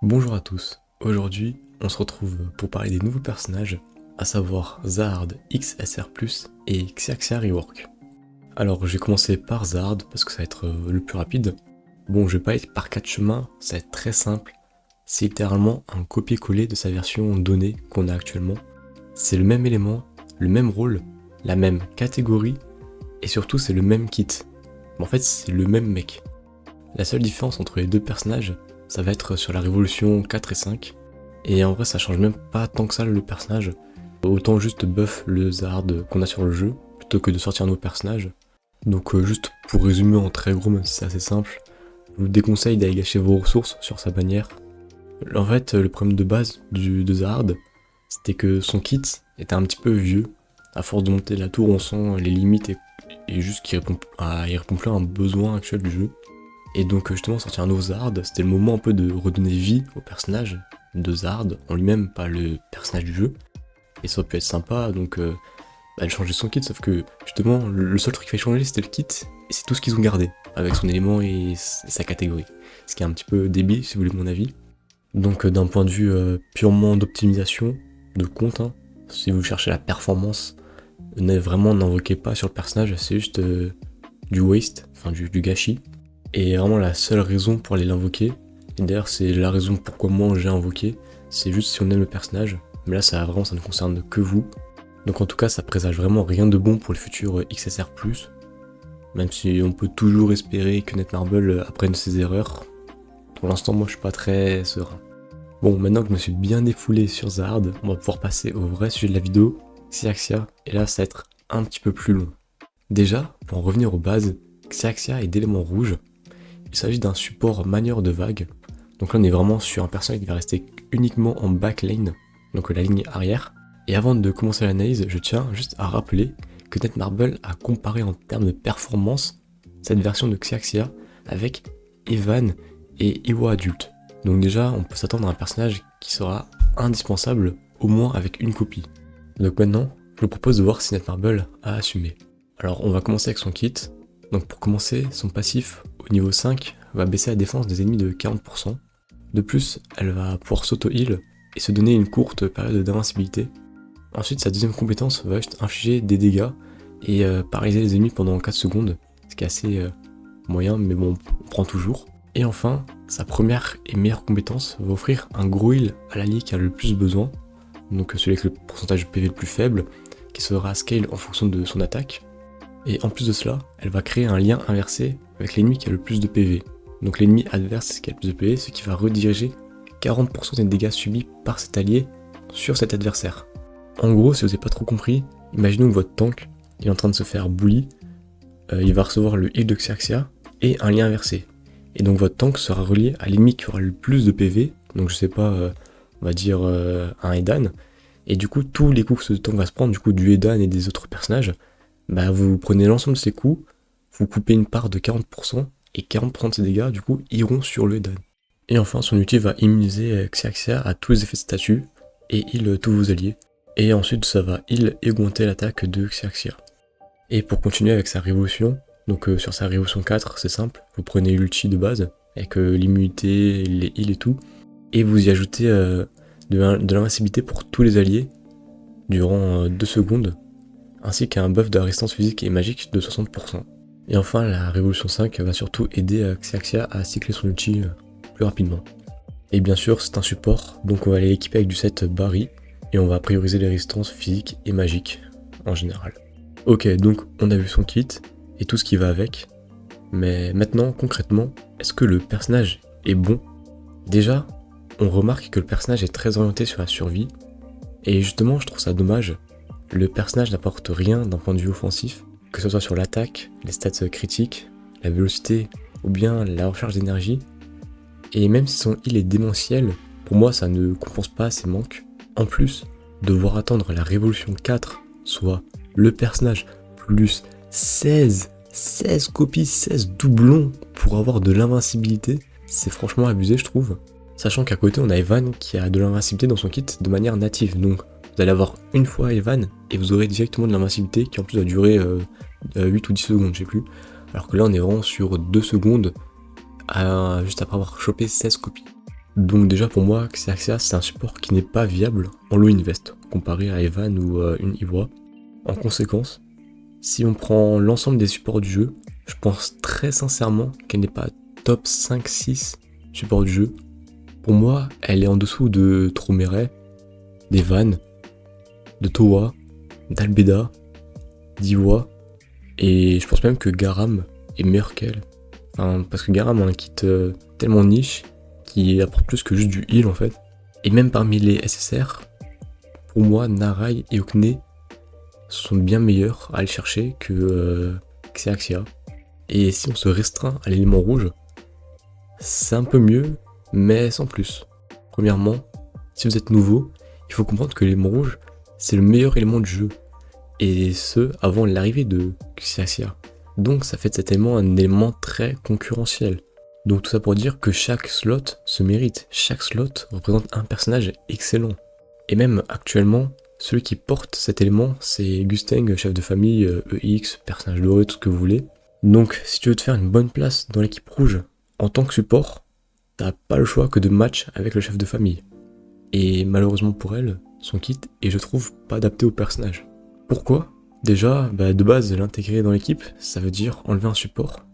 Bonjour à tous, aujourd'hui on se retrouve pour parler des nouveaux personnages, à savoir Zahard XSR+, et Xiaxia Rework. Alors je vais commencer par Zahard parce que ça va être le plus rapide. Bon, je vais pas être par quatre chemins, ça va être très simple. C'est littéralement un copier-coller de sa version donnée qu'on a actuellement. C'est le même élément, le même rôle, la même catégorie, et surtout c'est le même kit. Mais en fait c'est le même mec. La seule différence entre les deux personnages, ça va être sur la révolution 4 et 5. Et en vrai ça change même pas tant que ça le personnage. Autant juste buff le Zahard qu'on a sur le jeu, plutôt que de sortir un nouveau personnage. Donc juste pour résumer en très gros, même si c'est assez simple, je vous déconseille d'aller gâcher vos ressources sur sa bannière. En fait le problème de base de Zahard, c'était que son kit était un petit peu vieux. À force de monter la tour on sent les limites et juste qu'il répond plus à un besoin actuel du jeu. Et donc justement sortir un nouveau Zahard, c'était le moment un peu de redonner vie au personnage de Zahard en lui-même, pas le personnage du jeu. Et ça aurait pu être sympa, donc elle changeait son kit, sauf que justement le seul truc qu'il fallait changer c'était le kit, et c'est tout ce qu'ils ont gardé, avec son élément et sa catégorie. Ce qui est un petit peu débile si vous voulez mon avis. Donc d'un point de vue purement d'optimisation, de compte, hein, si vous cherchez la performance, n'invoquez pas sur le personnage, c'est juste du waste, enfin du gâchis. Et vraiment la seule raison pour aller l'invoquer, et d'ailleurs c'est la raison pourquoi moi j'ai invoqué, c'est juste si on aime le personnage, mais là ça ne concerne que vous. Donc en tout cas ça présage vraiment rien de bon pour le futur XSR+, même si on peut toujours espérer que Netmarble apprenne ses erreurs. Pour l'instant moi je suis pas très serein. Bon, maintenant que je me suis bien défoulé sur Zahard, on va pouvoir passer au vrai sujet de la vidéo, Xiaxia, et là ça va être un petit peu plus long. Déjà, pour en revenir aux bases, Xiaxia est d'éléments rouges. Il s'agit d'un support manieur de vague. Donc là on est vraiment sur un personnage qui va rester uniquement en backlane, donc la ligne arrière. Et avant de commencer l'analyse, je tiens juste à rappeler que Netmarble a comparé en termes de performance cette version de Xiaxia avec Evan et Iwa adulte. Donc déjà on peut s'attendre à un personnage qui sera indispensable au moins avec une copie. Donc maintenant je vous propose de voir si Netmarble a assumé. Alors on va commencer avec son kit. Donc pour commencer, son passif au niveau 5 va baisser la défense des ennemis de 40%. De plus, elle va pouvoir s'auto-heal et se donner une courte période d'invincibilité. Ensuite, sa deuxième compétence va juste infliger des dégâts et paralyser les ennemis pendant 4 secondes, ce qui est assez moyen, mais bon, on prend toujours. Et enfin, sa première et meilleure compétence va offrir un gros heal à l'allié qui a le plus besoin, donc celui avec le pourcentage de PV le plus faible, qui sera scale en fonction de son attaque. Et en plus de cela, elle va créer un lien inversé avec l'ennemi qui a le plus de PV. Donc l'ennemi adverse qui a le plus de PV, ce qui va rediriger 40% des dégâts subis par cet allié sur cet adversaire. En gros, si vous n'avez pas trop compris, imaginons que votre tank il est en train de se faire bully, il va recevoir le heal de Xiaxia et un lien inversé. Et donc votre tank sera relié à l'ennemi qui aura le plus de PV, donc je sais pas, on va dire un Edan. Et du coup, tous les coups que ce tank va se prendre, du coup du Edan et des autres personnages, bah vous prenez l'ensemble de ces coups, vous coupez une part de 40%, et 40% de ces dégâts, du coup, iront sur le Edan. Et enfin, son ulti va immuniser Xiaxia à tous les effets de statut, et heal tous vos alliés. Et ensuite, ça va heal et augmenter l'attaque de Xiaxia. Et pour continuer avec sa révolution, donc sur sa révolution 4, c'est simple, vous prenez l'ulti de base, avec l'immunité, les heals et tout, et vous y ajoutez de l'invincibilité pour tous les alliés, durant 2 secondes, ainsi qu'un buff de résistance physique et magique de 60%. Et enfin, la révolution 5 va surtout aider Xiaxia à cycler son ulti plus rapidement. Et bien sûr, c'est un support, donc on va aller l'équiper avec du set Barry, et on va prioriser les résistances physiques et magiques, en général. Ok, donc on a vu son kit, et tout ce qui va avec, mais maintenant, concrètement, est-ce que le personnage est bon? Déjà, on remarque que le personnage est très orienté sur la survie, et justement, je trouve ça dommage. Le personnage n'apporte rien d'un point de vue offensif, que ce soit sur l'attaque, les stats critiques, la vélocité ou bien la recharge d'énergie. Et même si son heal est démentiel, pour moi ça ne compense pas ses manques. En plus, devoir attendre la révolution 4, soit le personnage plus 16 copies, 16 doublons pour avoir de l'invincibilité, c'est franchement abusé je trouve. Sachant qu'à côté on a Evan qui a de l'invincibilité dans son kit de manière native, donc vous allez avoir une fois Evan et vous aurez directement de l'invincibilité qui en plus va durer 8 ou 10 secondes, je sais plus. Alors que là on est vraiment sur 2 secondes juste après avoir chopé 16 copies. Donc déjà pour moi, Xerxia c'est un support qui n'est pas viable en low invest, comparé à Evan ou une Ivoire. En conséquence, si on prend l'ensemble des supports du jeu, je pense très sincèrement qu'elle n'est pas top 5-6 supports du jeu. Pour moi, elle est en dessous de Tromeret, d'Evan, de Towa, d'Albeda, d'Iwa, et je pense même que Garam est meilleur qu'elle. Enfin, parce que Garam a un kit tellement niche qui apporte plus que juste du heal en fait. Et même parmi les SSR, pour moi, Narai et Okne sont bien meilleurs à aller chercher que Xerxia. Et si on se restreint à l'élément rouge, c'est un peu mieux, mais sans plus. Premièrement, si vous êtes nouveau, il faut comprendre que l'élément rouge, c'est le meilleur élément du jeu. Et ce, avant l'arrivée de Xerxia. Donc ça fait de cet élément un élément très concurrentiel. Donc tout ça pour dire que chaque slot se mérite. Chaque slot représente un personnage excellent. Et même actuellement, celui qui porte cet élément, c'est Gusteng, chef de famille, EX, personnage doré, tout ce que vous voulez. Donc si tu veux te faire une bonne place dans l'équipe rouge en tant que support, t'as pas le choix que de match avec le chef de famille. Et malheureusement pour elle, son kit est, je trouve, pas adapté au personnage. Pourquoi ? Déjà, de base, l'intégrer dans l'équipe, ça veut dire enlever un support.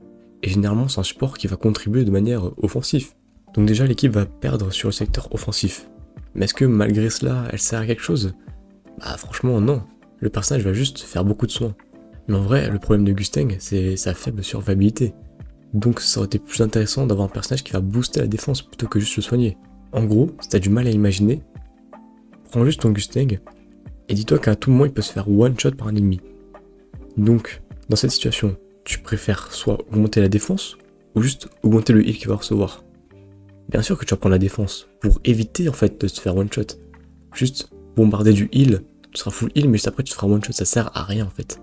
Et généralement, c'est un support qui va contribuer de manière offensive. Donc déjà, l'équipe va perdre sur le secteur offensif. Mais est-ce que malgré cela, elle sert à quelque chose ? Franchement, non. Le personnage va juste faire beaucoup de soins. Mais en vrai, le problème de Gusteng, c'est sa faible survivabilité. Donc ça aurait été plus intéressant d'avoir un personnage qui va booster la défense plutôt que juste le soigner. En gros, si t'as du mal à imaginer, prends juste ton Gusteng et dis-toi qu'à tout moment il peut se faire one shot par un ennemi. Donc, dans cette situation, tu préfères soit augmenter la défense ou juste augmenter le heal qu'il va recevoir. Bien sûr que tu vas prendre la défense pour éviter en fait de se faire one shot. Juste bombarder du heal, tu seras full heal mais juste après tu te feras one shot, ça sert à rien en fait.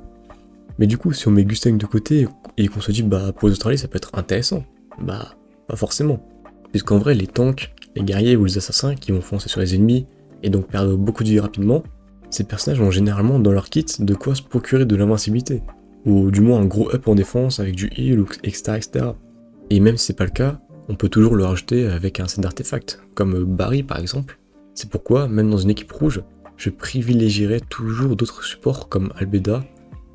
Mais du coup, si on met Gusteng de côté et qu'on se dit pour les Australiens ça peut être intéressant, pas forcément. Puisqu'en vrai, les tanks, les guerriers ou les assassins qui vont foncer sur les ennemis et donc perdre beaucoup de vie rapidement, ces personnages ont généralement dans leur kit de quoi se procurer de l'invincibilité, ou du moins un gros up en défense avec du heal, etc. Et même si c'est pas le cas, on peut toujours le rajouter avec un set d'artefacts, comme Barry par exemple. C'est pourquoi, même dans une équipe rouge, je privilégierais toujours d'autres supports comme Albeda,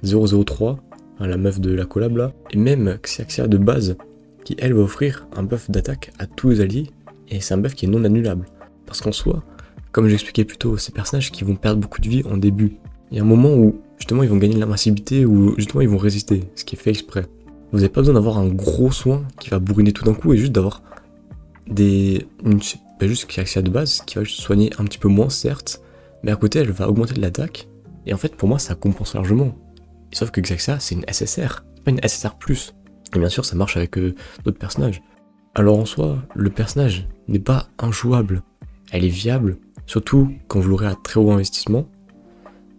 003, la meuf de la collab là, et même Xerxia de base, qui elle va offrir un buff d'attaque à tous les alliés, et c'est un buff qui est non annulable. Parce qu'en soi, comme j'expliquais plus tôt, ces personnages qui vont perdre beaucoup de vie en début, il y a un moment où justement ils vont gagner de l'invincibilité ou justement ils vont résister, ce qui est fait exprès. Vous n'avez pas besoin d'avoir un gros soin qui va bourriner tout d'un coup et juste d'avoir juste Xerxia de base qui va juste soigner un petit peu moins certes, mais à côté elle va augmenter de l'attaque, et en fait pour moi ça compense largement. Et sauf que Xerxia c'est une SSR, c'est pas une SSR+. Et bien sûr ça marche avec d'autres personnages. Alors en soi, le personnage n'est pas injouable, elle est viable, surtout quand vous l'aurez à très haut investissement,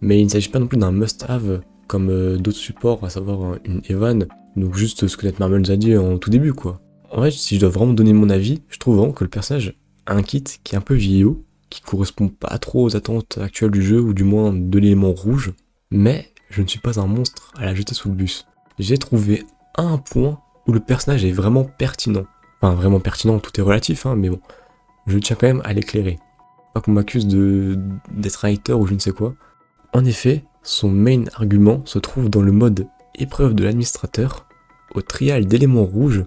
mais il ne s'agit pas non plus d'un must-have comme d'autres supports, à savoir une Evan, donc juste ce que Netmarble nous a dit en tout début quoi. En fait, si je dois vraiment donner mon avis, je trouve vraiment que le personnage a un kit qui est un peu vieillot, qui correspond pas trop aux attentes actuelles du jeu, ou du moins de l'élément rouge, mais je ne suis pas un monstre à la jeter sous le bus. J'ai trouvé un point où le personnage est vraiment pertinent. Enfin, vraiment pertinent, tout est relatif, mais bon, je tiens quand même à l'éclairer. Pas qu'on m'accuse d'être un hater ou je ne sais quoi. En effet, son main argument se trouve dans le mode épreuve de l'administrateur, au trial d'éléments rouges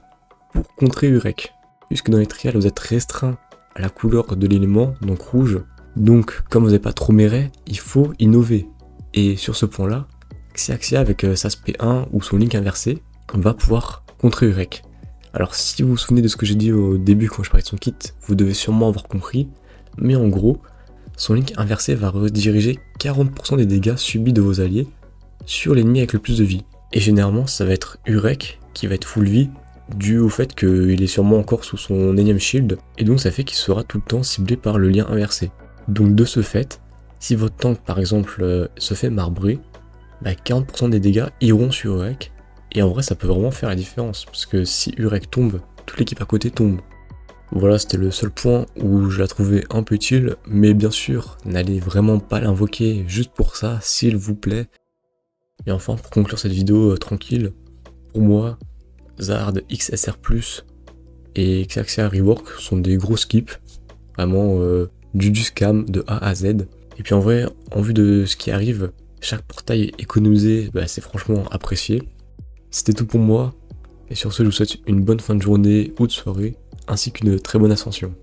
pour contrer Urek. Puisque dans les trials, vous êtes restreint à la couleur de l'élément, donc rouge. Donc, comme vous n'avez pas trop méré, il faut innover. Et sur ce point-là, Xerxia avec sa SP1 ou son link inversé va pouvoir contrer Urek. Alors si vous vous souvenez de ce que j'ai dit au début quand je parlais de son kit, vous devez sûrement avoir compris, mais en gros, son link inversé va rediriger 40% des dégâts subis de vos alliés sur l'ennemi avec le plus de vie. Et généralement, ça va être Urek qui va être full vie, dû au fait qu'il est sûrement encore sous son énième shield, et donc ça fait qu'il sera tout le temps ciblé par le lien inversé. Donc de ce fait, si votre tank par exemple se fait marbrer, 40% des dégâts iront sur Urek, et en vrai ça peut vraiment faire la différence, parce que si Urek tombe, toute l'équipe à côté tombe. Voilà, c'était le seul point où je la trouvais un peu utile, mais bien sûr, n'allez vraiment pas l'invoquer juste pour ça, s'il vous plaît. Et enfin, pour conclure cette vidéo tranquille, pour moi, Zard XSR+, et Xerxia Rework sont des gros skips, Vraiment du scam de A à Z. Et puis en vrai, en vue de ce qui arrive, chaque portail économisé, c'est franchement apprécié. C'était tout pour moi. Et sur ce, je vous souhaite une bonne fin de journée ou de soirée, ainsi qu'une très bonne ascension.